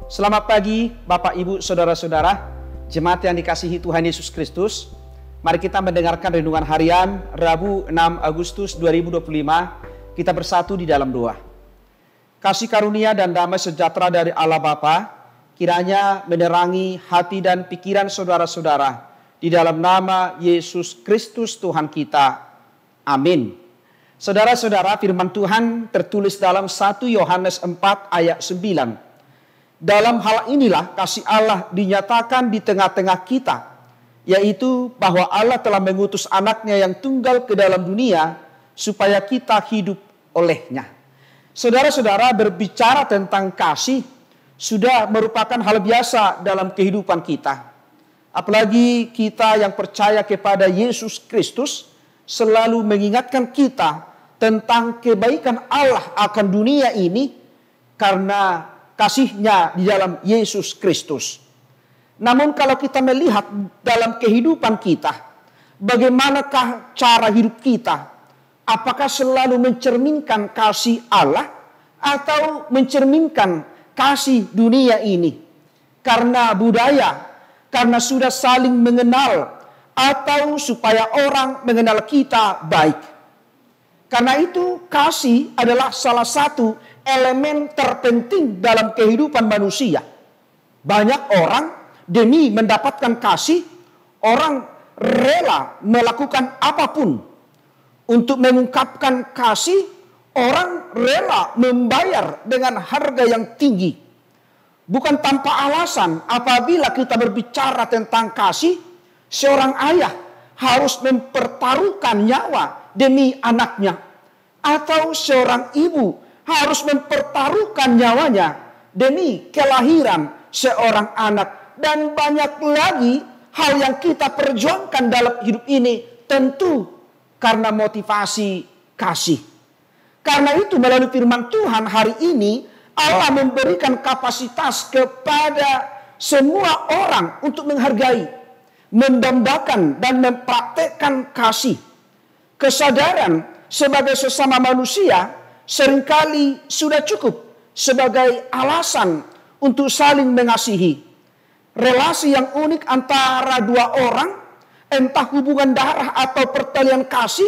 Selamat pagi Bapak, Ibu, Saudara-saudara, jemaat yang dikasihi Tuhan Yesus Kristus. Mari kita mendengarkan renungan harian Rabu 6 Agustus 2025. Kita bersatu di dalam doa. Kasih karunia dan damai sejahtera dari Allah Bapa kiranya menerangi hati dan pikiran saudara-saudara di dalam nama Yesus Kristus Tuhan kita. Amin. Saudara-saudara, firman Tuhan tertulis dalam 1 Yohanes 4 ayat 9. Dalam hal inilah kasih Allah dinyatakan di tengah-tengah kita, yaitu bahwa Allah telah mengutus anaknya yang tunggal ke dalam dunia supaya kita hidup olehnya. Saudara-saudara, berbicara tentang kasih sudah merupakan hal biasa dalam kehidupan kita. Apalagi kita yang percaya kepada Yesus Kristus selalu mengingatkan kita tentang kebaikan Allah akan dunia ini karena kasih-Nya di dalam Yesus Kristus. Namun kalau kita melihat dalam kehidupan kita, bagaimanakah cara hidup kita? Apakah selalu mencerminkan kasih Allah atau mencerminkan kasih dunia ini? Karena budaya, karena sudah saling mengenal, atau supaya orang mengenal kita baik. Karena itu kasih adalah salah satu elemen terpenting dalam kehidupan manusia. Banyak orang demi mendapatkan kasih, orang rela melakukan apapun. Untuk mengungkapkan kasih, orang rela membayar dengan harga yang tinggi. Bukan tanpa alasan apabila kita berbicara tentang kasih, seorang ayah harus mempertaruhkan nyawa demi anaknya. Atau seorang ibu harus mempertaruhkan nyawanya demi kelahiran seorang anak. Dan banyak lagi hal yang kita perjuangkan dalam hidup ini tentu karena motivasi kasih. Karena itu melalui firman Tuhan hari ini Allah memberikan kapasitas kepada semua orang untuk menghargai, mendambakan dan mempraktekkan kasih. Kesadaran sebagai sesama manusia seringkali sudah cukup sebagai alasan untuk saling mengasihi. Relasi yang unik antara dua orang, entah hubungan darah atau pertalian kasih,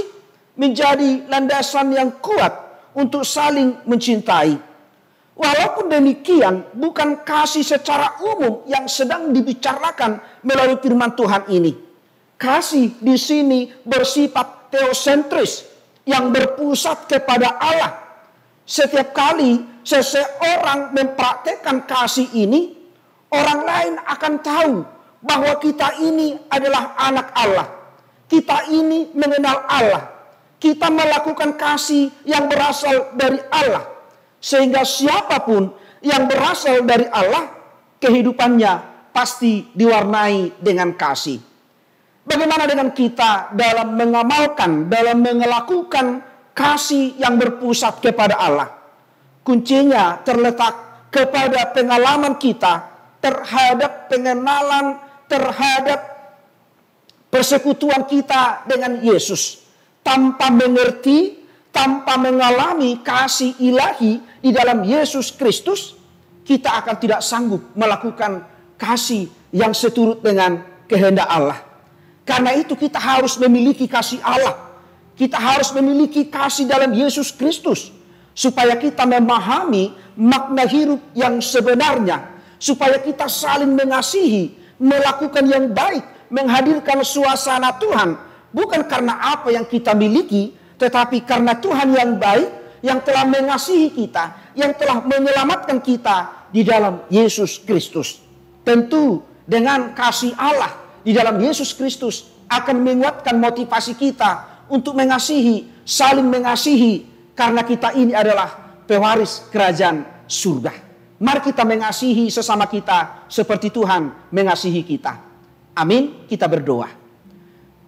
menjadi landasan yang kuat untuk saling mencintai. Walaupun demikian, bukan kasih secara umum yang sedang dibicarakan melalui firman Tuhan ini. Kasih di sini bersifat teosentris yang berpusat kepada Allah. Setiap kali seseorang mempraktekkan kasih ini, orang lain akan tahu bahwa kita ini adalah anak Allah. Kita ini mengenal Allah. Kita melakukan kasih yang berasal dari Allah. Sehingga siapapun yang berasal dari Allah, kehidupannya pasti diwarnai dengan kasih. Bagaimana dengan kita dalam mengamalkan, dalam melakukan kasih yang berpusat kepada Allah? Kuncinya terletak kepada pengalaman kita terhadap pengenalan, terhadap persekutuan kita dengan Yesus. Tanpa mengerti, tanpa mengalami kasih ilahi di dalam Yesus Kristus, kita akan tidak sanggup melakukan kasih yang seturut dengan kehendak Allah. Karena itu kita harus memiliki kasih Allah. Kita harus memiliki kasih dalam Yesus Kristus. Supaya kita memahami makna hidup yang sebenarnya. Supaya kita saling mengasihi, melakukan yang baik, menghadirkan suasana Tuhan. Bukan karena apa yang kita miliki, tetapi karena Tuhan yang baik, yang telah mengasihi kita, yang telah menyelamatkan kita di dalam Yesus Kristus. Tentu dengan kasih Allah di dalam Yesus Kristus akan menguatkan motivasi kita untuk mengasihi, saling mengasihi, karena kita ini adalah pewaris kerajaan surga. Mari kita mengasihi sesama kita seperti Tuhan mengasihi kita. Amin. Kita berdoa.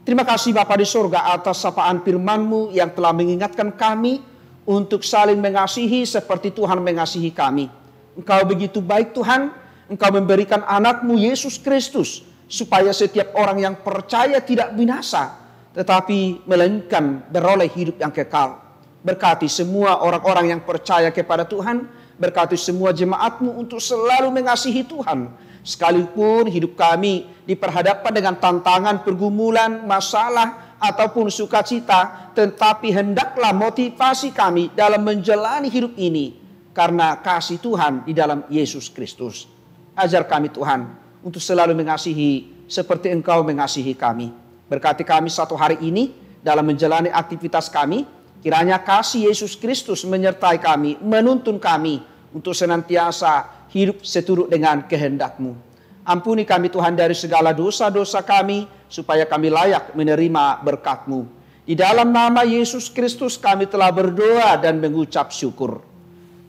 Terima kasih Bapa di surga atas sapaan firman-Mu yang telah mengingatkan kami untuk saling mengasihi seperti Tuhan mengasihi kami. Engkau begitu baik Tuhan. Engkau memberikan anak-Mu Yesus Kristus supaya setiap orang yang percaya tidak binasa, tetapi melainkan beroleh hidup yang kekal. Berkati semua orang-orang yang percaya kepada Tuhan, Berkati semua jemaat-Mu untuk selalu mengasihi Tuhan. Sekalipun hidup kami diperhadapkan dengan tantangan, pergumulan, masalah, ataupun sukacita, tetapi hendaklah motivasi kami dalam menjalani hidup ini karena kasih Tuhan di dalam Yesus Kristus. Ajar kami Tuhan untuk selalu mengasihi seperti Engkau mengasihi kami. Berkati kami satu hari ini dalam menjalani aktivitas kami. Kiranya kasih Yesus Kristus menyertai kami, menuntun kami untuk senantiasa hidup seturut dengan kehendak-Mu. Ampuni kami Tuhan dari segala dosa-dosa kami, supaya kami layak menerima berkat-Mu. Di dalam nama Yesus Kristus kami telah berdoa dan mengucap syukur.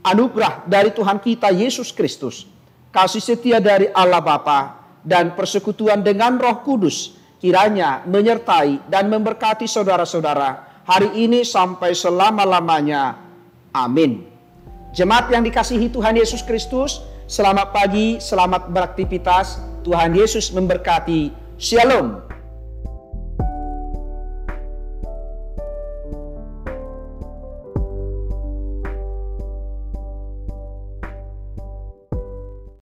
Anugerah dari Tuhan kita Yesus Kristus, kasih setia dari Allah Bapa, dan persekutuan dengan Roh Kudus, kiranya menyertai dan memberkati saudara-saudara hari ini sampai selama-lamanya. Amin. Jemaat yang dikasihi Tuhan Yesus Kristus, selamat pagi, selamat beraktivitas. Tuhan Yesus memberkati. Shalom.